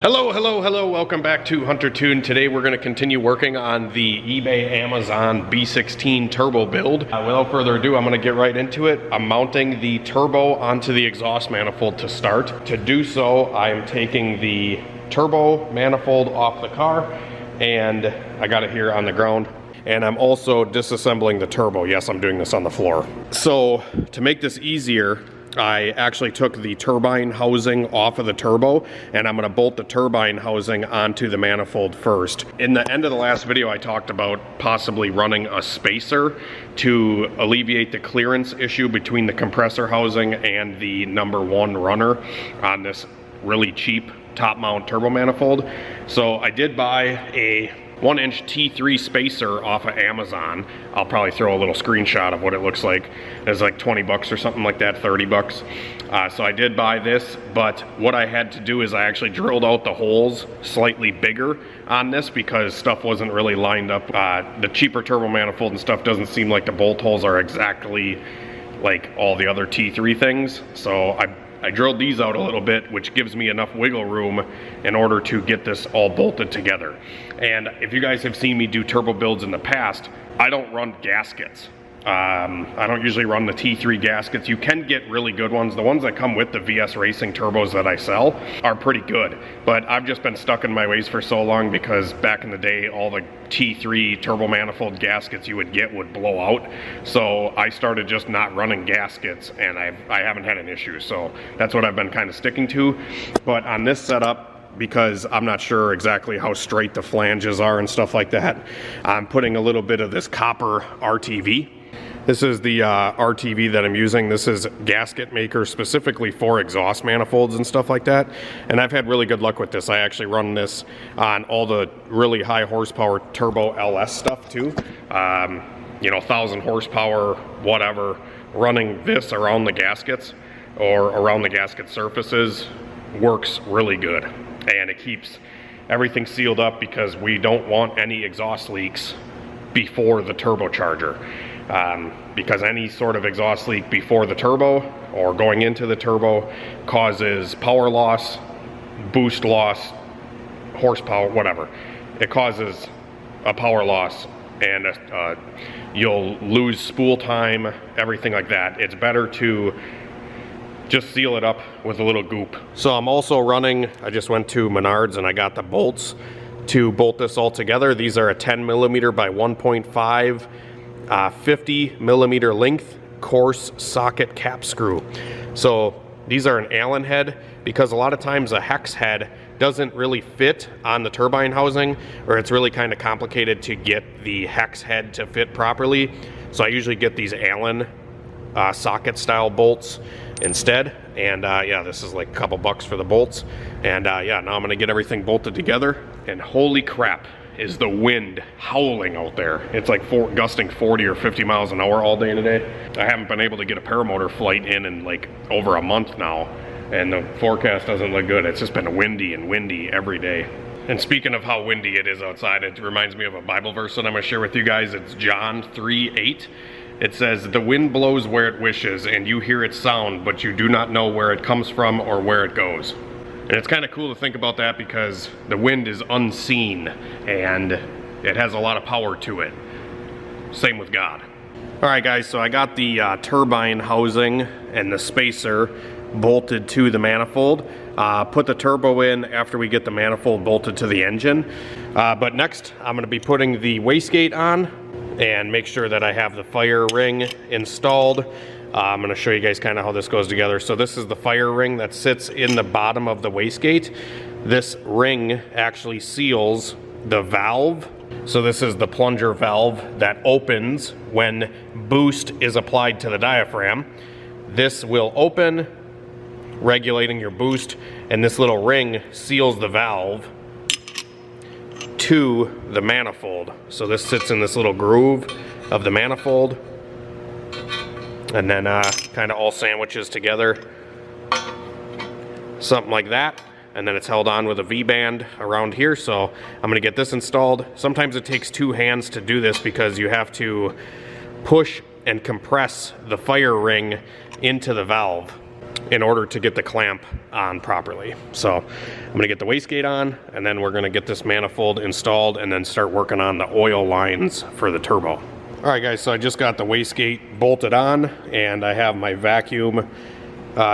Hello, welcome back to Hunter Tune. Today we're going to continue working on the eBay Amazon B16 turbo build. Without further ado, I'm going to get right into it. I'm mounting the turbo onto the exhaust manifold to start. To do so, I am taking the turbo manifold off the car, and I got it here on the ground. And I'm also disassembling the turbo. Yes, I'm doing this on the floor. So to make this easier, I actually took the turbine housing off of the turbo, and I'm going to bolt the turbine housing onto the manifold first. In the end of the last video, I talked about possibly running a spacer to alleviate the clearance issue between the compressor housing and the #1 runner on this really cheap top mount turbo manifold. So I did buy a 1-inch T3 spacer off of Amazon. I'll probably throw a little screenshot of what it looks like. It's like 20 bucks or something like that, 30 bucks. So I did buy this, but what I had to do is I actually drilled out the holes slightly bigger on this because stuff wasn't really lined up. The cheaper turbo manifold and stuff doesn't seem like the bolt holes are exactly like all the other T3 things. So I drilled these out a little bit, which gives me enough wiggle room in order to get this all bolted together. And if you guys have seen me do turbo builds in the past, I don't run gaskets. I don't usually run the T3 gaskets. You can get really good ones. The ones that come with the VS Racing turbos that I sell are pretty good, but I've just been stuck in my ways for so long because back in the day, all the T3 turbo manifold gaskets you would get would blow out. So I started just not running gaskets, and I haven't had an issue. So that's what I've been kind of sticking to. But on this setup, because I'm not sure exactly how straight the flanges are and stuff like that, I'm putting a little bit of this copper RTV. This is the RTV that I'm using. This is gasket maker specifically for exhaust manifolds and stuff like that. And I've had really good luck with this. I actually run this on all the really high horsepower turbo LS stuff too. You know, 1,000 horsepower, whatever. Running this around the gaskets or around the gasket surfaces works really good. And it keeps everything sealed up because we don't want any exhaust leaks before the turbocharger. Because any sort of exhaust leak before the turbo or going into the turbo causes power loss, boost loss, horsepower, whatever. It causes a power loss, and you'll lose spool time, everything like that. It's better to just seal it up with a little goop. So I'm also running, I just went to Menards and I got the bolts to bolt this all together. These are a 10mm by 1.5 50 millimeter length coarse socket cap screw. So these are an Allen head because a lot of times a hex head doesn't really fit on the turbine housing, or it's really kind of complicated to get the hex head to fit properly. So I usually get these Allen socket style bolts instead. And yeah, this is like a couple bucks for the bolts. And yeah, now I'm gonna get everything bolted together. And holy crap, is the wind howling out there. It's like gusting 40 or 50 miles an hour all day today. I haven't been able to get a paramotor flight in like over a month now, and the forecast doesn't look good. It's just been windy and windy every day. And speaking of how windy it is outside, it reminds me of a Bible verse that I'm gonna share with you guys. It's John 3:8. It says, "The wind blows where it wishes, and you hear its sound, but you do not know where it comes from or where it goes." And it's kind of cool to think about that because the wind is unseen and it has a lot of power to it. Same with God. All right, guys, so I got the turbine housing and the spacer bolted to the manifold. Put the turbo in after we get the manifold bolted to the engine. But next, I'm going to be putting the wastegate on and make sure that I have the fire ring installed. I'm going to show you guys kind of how this goes together. So this is the fire ring that sits in the bottom of the wastegate. This ring actually seals the valve. So this is the plunger valve that opens when boost is applied to the diaphragm. This will open, regulating your boost, and this little ring seals the valve to the manifold. So this sits in this little groove of the manifold, and then kind of all sandwiches together, something like that. And then it's held on with a V-band around here. So I'm gonna get this installed. Sometimes it takes two hands to do this because you have to push and compress the fire ring into the valve. in order to get the clamp on properly. So I'm gonna get the wastegate on, and then we're gonna get this manifold installed and then start working on the oil lines for the turbo. All right guys, so I just got the wastegate bolted on, and I have my vacuum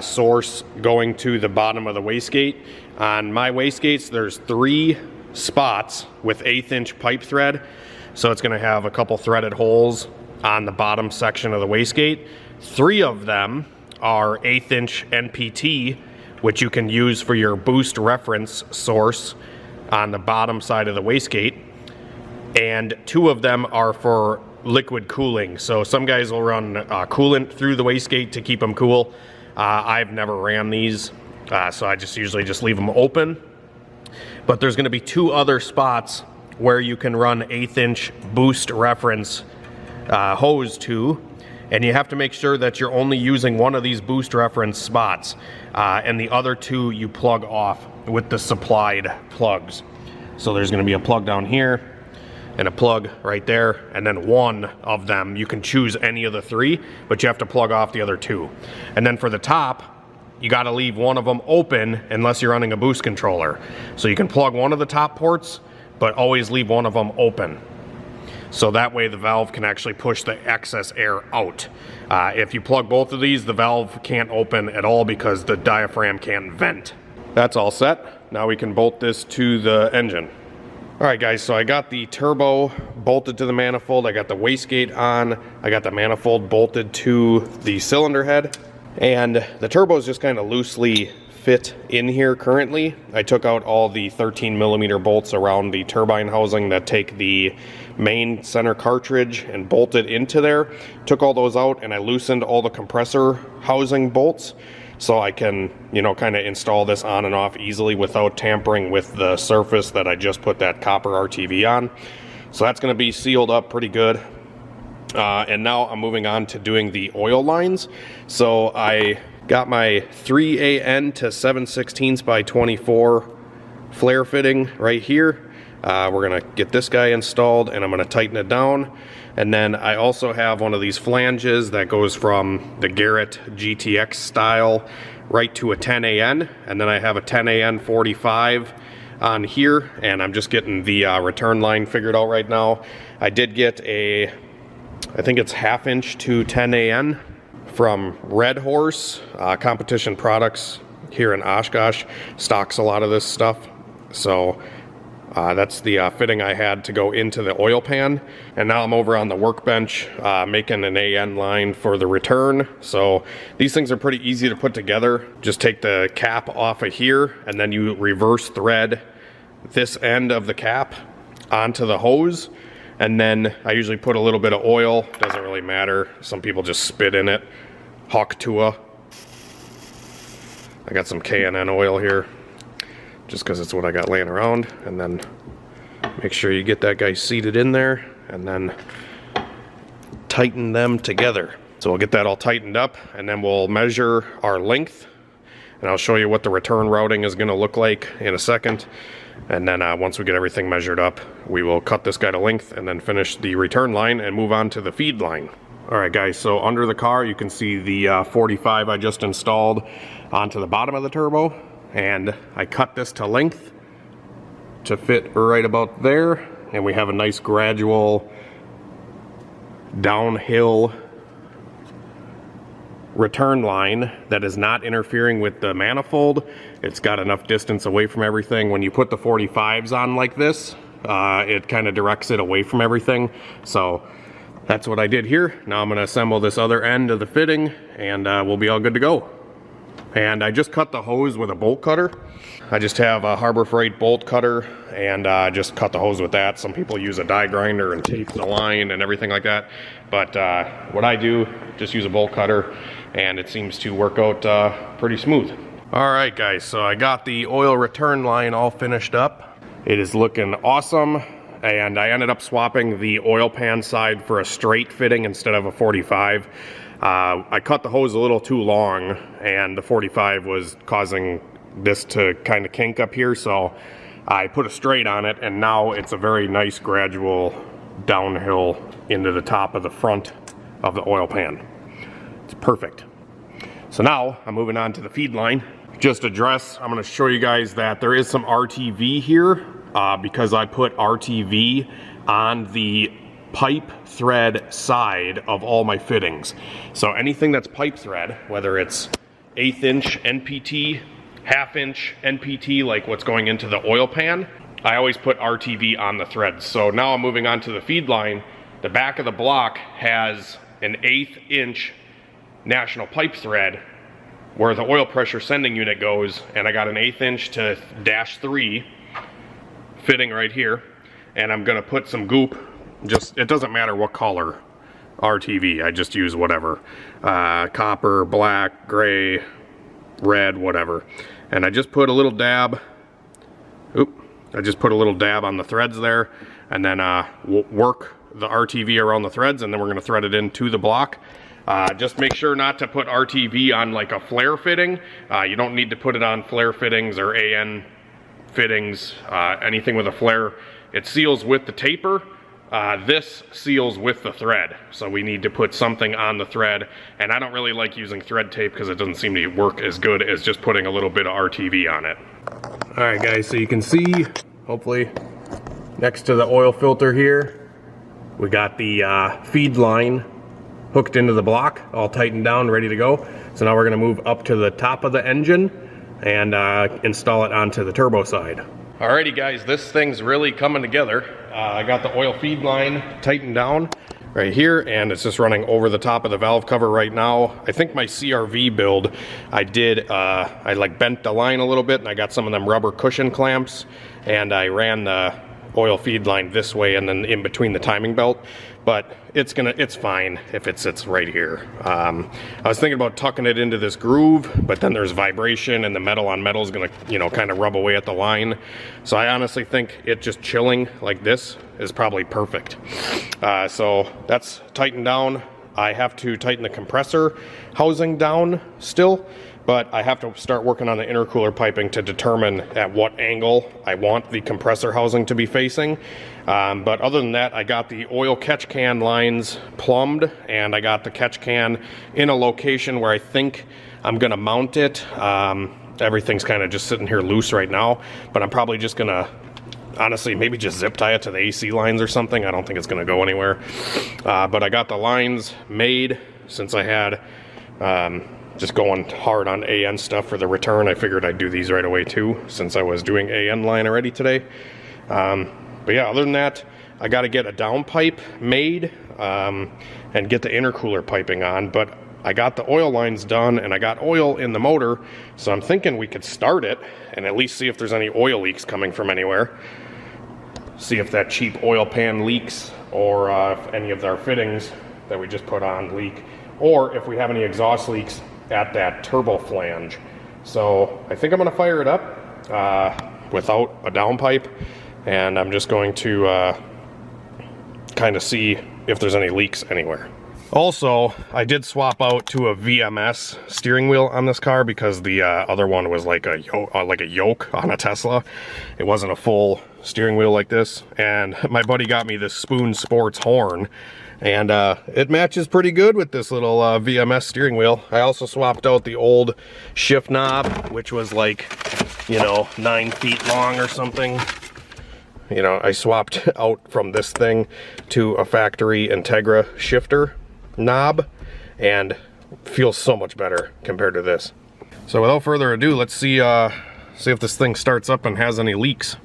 source going to the bottom of the wastegate. On my wastegates, there's 3 spots with 1/8 inch pipe thread. So it's gonna have a couple threaded holes on the bottom section of the wastegate. 3 of them are 1/8 inch NPT, which you can use for your boost reference source on the bottom side of the wastegate. And 2 of them are for liquid cooling. So some guys will run coolant through the wastegate to keep them cool. I've never ran these, so I just usually just leave them open. But there's gonna be 2 other spots where you can run 1/8 inch boost reference hose to, and you have to make sure that you're only using one of these boost reference spots, and the other 2 you plug off with the supplied plugs. So there's gonna be a plug down here and a plug right there, and then one of them, you can choose any of the 3, but you have to plug off the other 2. And then for the top, you gotta leave one of them open unless you're running a boost controller. So you can plug one of the top ports, but always leave one of them open. So that way the valve can actually push the excess air out. If you plug both of these, the valve can't open at all because the diaphragm can't vent. That's all set. Now we can bolt this to the engine. All right guys, so I got the turbo bolted to the manifold, I got the wastegate on, I got the manifold bolted to the cylinder head, and the turbo is just kind of loosely fit in here currently. I took out all the 13mm bolts around the turbine housing that take the main center cartridge and bolted into there. Took all those out, and I loosened all the compressor housing bolts so I can, you know, kind of install this on and off easily without tampering with the surface that I just put that copper RTV on. So that's going to be sealed up pretty good. And now I'm moving on to doing the oil lines. So I got my 3AN to 7/16 by 24 flare fitting right here. We're gonna get this guy installed, and I'm gonna tighten it down. And then I also have one of these flanges that goes from the Garrett GTX style right to a 10AN, and then I have a 10AN 45 on here, and I'm just getting the return line figured out right now. I did get a, I think it's 1/2 inch to 10AN from Red Horse Competition Products here in Oshkosh. Stocks a lot of this stuff, so that's the fitting I had to go into the oil pan. And now I'm over on the workbench making an AN line for the return. So these things are pretty easy to put together. Just take the cap off of here, and then you reverse thread this end of the cap onto the hose. And then I usually put a little bit of oil, doesn't really matter. Some people just spit in it. Hawk Tua. I got some K&N oil here, just because it's what I got laying around. And then make sure you get that guy seated in there, and then tighten them together. So we'll get that all tightened up, and then we'll measure our length, and I'll show you what the return routing is going to look like in a second. And then once we get everything measured up, we will cut this guy to length and then finish the return line and move on to the feed line. All right guys, so under the car you can see the 45 I just installed onto the bottom of the turbo, and I cut this to length to fit right about there, and we have a nice gradual downhill return line that is not interfering with the manifold. It's got enough distance away from everything. When you put the 45s on like this, it kind of directs it away from everything. So that's what I did here. Now I'm going to assemble this other end of the fitting, and we'll be all good to go. And I just cut the hose with a bolt cutter. I just have a Harbor Freight bolt cutter, and just cut the hose with that. Some people use a die grinder and tape the line and everything like that. But what I do, just use a bolt cutter, and it seems to work out pretty smooth. All right guys, so I got the oil return line all finished up. It is looking awesome, and I ended up swapping the oil pan side for a straight fitting instead of a 45. I cut the hose a little too long, and the 45 was causing this to kind of kink up here, so I put a straight on it, and now it's a very nice gradual downhill into the top of the front of the oil pan. It's perfect. So now I'm moving on to the feed line. Just address, I'm gonna show you guys that there is some RTV here because I put RTV on the pipe thread side of all my fittings. So anything that's pipe thread, whether it's 1/8 inch NPT, 1/2 inch NPT, like what's going into the oil pan, I always put RTV on the threads. So now I'm moving on to the feed line. The back of the block has an 1/8 inch national pipe thread where the oil pressure sending unit goes, and I got an 1/8 inch to -3 fitting right here, and I'm gonna put some goop. Just, it doesn't matter what color RTV, I just use whatever, copper, black, gray, red, whatever. And I just put a little dab, I just put a little dab on the threads there, and then we'll work the RTV around the threads, and then we're gonna thread it into the block. Just make sure not to put RTV on like a flare fitting. You don't need to put it on flare fittings or AN fittings, anything with a flare. It seals with the taper. This seals with the thread, so we need to put something on the thread, and I don't really like using thread tape because it doesn't seem to work as good as just putting a little bit of RTV on it. Alright guys, so you can see, hopefully, next to the oil filter here, we got the feed line hooked into the block, all tightened down, ready to go. So now we're going to move up to the top of the engine and install it onto the turbo side. Alrighty guys, this thing's really coming together. I got the oil feed line tightened down right here, and it's just running over the top of the valve cover right now. I think my CRV build, I like bent the line a little bit, and I got some of them rubber cushion clamps, and I ran the oil feed line this way and then in between the timing belt, but it's fine if it sits right here. I was thinking about tucking it into this groove, but then there's vibration and the metal on metal is gonna, you know, kind of rub away at the line. So I honestly think it just chilling like this is probably perfect. So that's tightened down. I have to tighten the compressor housing down still, but I have to start working on the intercooler piping to determine at what angle I want the compressor housing to be facing. But other than that, I got the oil catch can lines plumbed, and I got the catch can in a location where I think I'm gonna mount it. Everything's kind of just sitting here loose right now, but I'm probably just gonna, honestly, maybe just zip tie it to the AC lines or something. I don't think it's gonna go anywhere. But I got the lines made since I had just going hard on AN stuff for the return. I figured I'd do these right away too, since I was doing AN line already today. But yeah, other than that, I got to get a down pipe made and get the intercooler piping on. But I got the oil lines done, and I got oil in the motor, so I'm thinking we could start it and at least see if there's any oil leaks coming from anywhere. See if that cheap oil pan leaks, or if any of our fittings that we just put on leak, or if we have any exhaust leaks at that turbo flange. So I think I'm going to fire it up without a down pipe, and I'm just going to kind of see if there's any leaks anywhere. Also, I did swap out to a VMS steering wheel on this car because the other one was like a yoke on a Tesla. It wasn't a full steering wheel like this, and my buddy got me this Spoon Sports horn, and it matches pretty good with this little VMS steering wheel. I also swapped out the old shift knob, which was like, you know, 9 feet long or something. You know, I swapped out from this thing to a factory Integra shifter knob, and feels so much better compared to this. So without further ado, let's see if this thing starts up and has any leaks.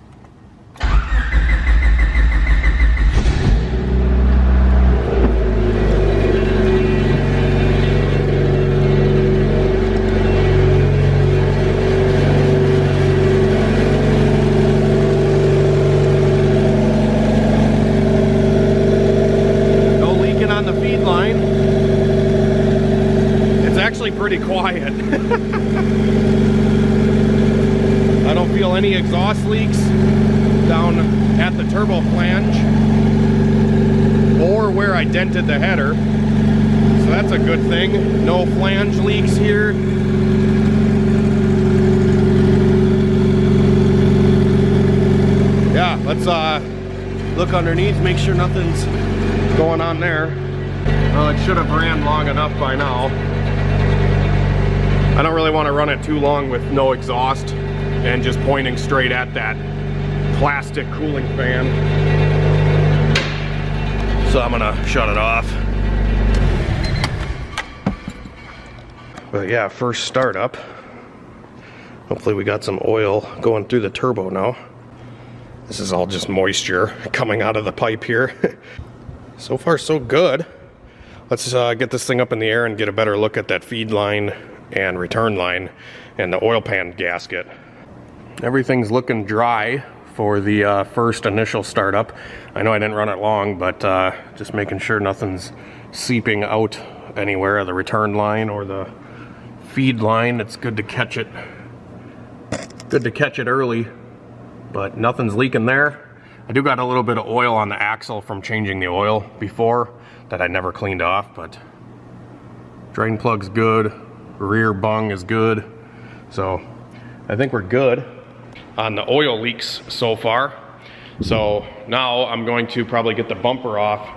Pretty quiet. I don't feel any exhaust leaks down at the turbo flange or where I dented the header, so that's a good thing. No flange leaks here. Yeah, let's look underneath, make sure nothing's going on there. Well, it should have ran long enough by now. I don't really want to run it too long with no exhaust and just pointing straight at that plastic cooling fan. So I'm gonna shut it off. But yeah, first startup. Hopefully we got some oil going through the turbo now. This is all just moisture coming out of the pipe here. So far so good. Let's get this thing up in the air and get a better look at that feed line and return line and the oil pan gasket. Everything's looking dry for the first initial startup. I know I didn't run it long, but just making sure nothing's seeping out anywhere, the return line or the feed line. It's good to catch it. Good to catch it early, but nothing's leaking there. I do got a little bit of oil on the axle from changing the oil before that I never cleaned off, but drain plug's good, rear bung is good, so I think we're good on the oil leaks so far. So now I'm going to probably get the bumper off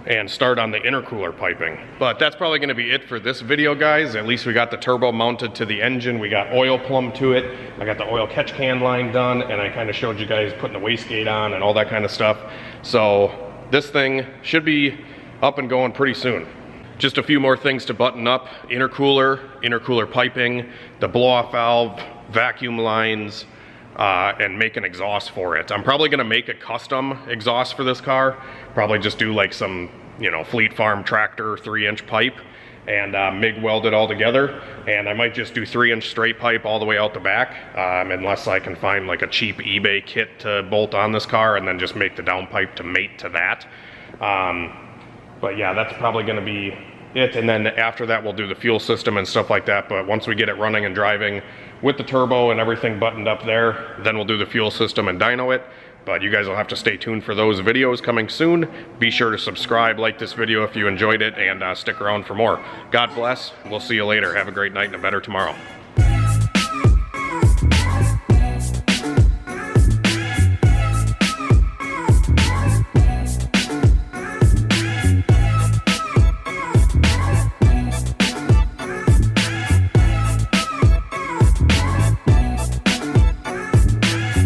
and start on the intercooler piping. But that's probably gonna be it for this video, guys. At least we got the turbo mounted to the engine. We got oil plumbed to it. I got the oil catch can line done, and I kind of showed you guys putting the wastegate on and all that kind of stuff. So this thing should be up and going pretty soon. Just a few more things to button up. Intercooler piping, the blow-off valve, vacuum lines, and make an exhaust for it. I'm probably gonna make a custom exhaust for this car. Probably just do like some, you know, Fleet Farm tractor 3-inch pipe and MIG weld it all together. And I might just do 3-inch straight pipe all the way out the back, unless I can find like a cheap eBay kit to bolt on this car and then just make the downpipe to mate to that. But yeah, that's probably gonna be it. And then after that, we'll do the fuel system and stuff like that. But once we get it running and driving with the turbo and everything buttoned up there, then we'll do the fuel system and dyno it. But you guys will have to stay tuned for those videos coming soon. Be sure to subscribe, like this video if you enjoyed it, and stick around for more. God bless. We'll see you later. Have a great night and a better tomorrow.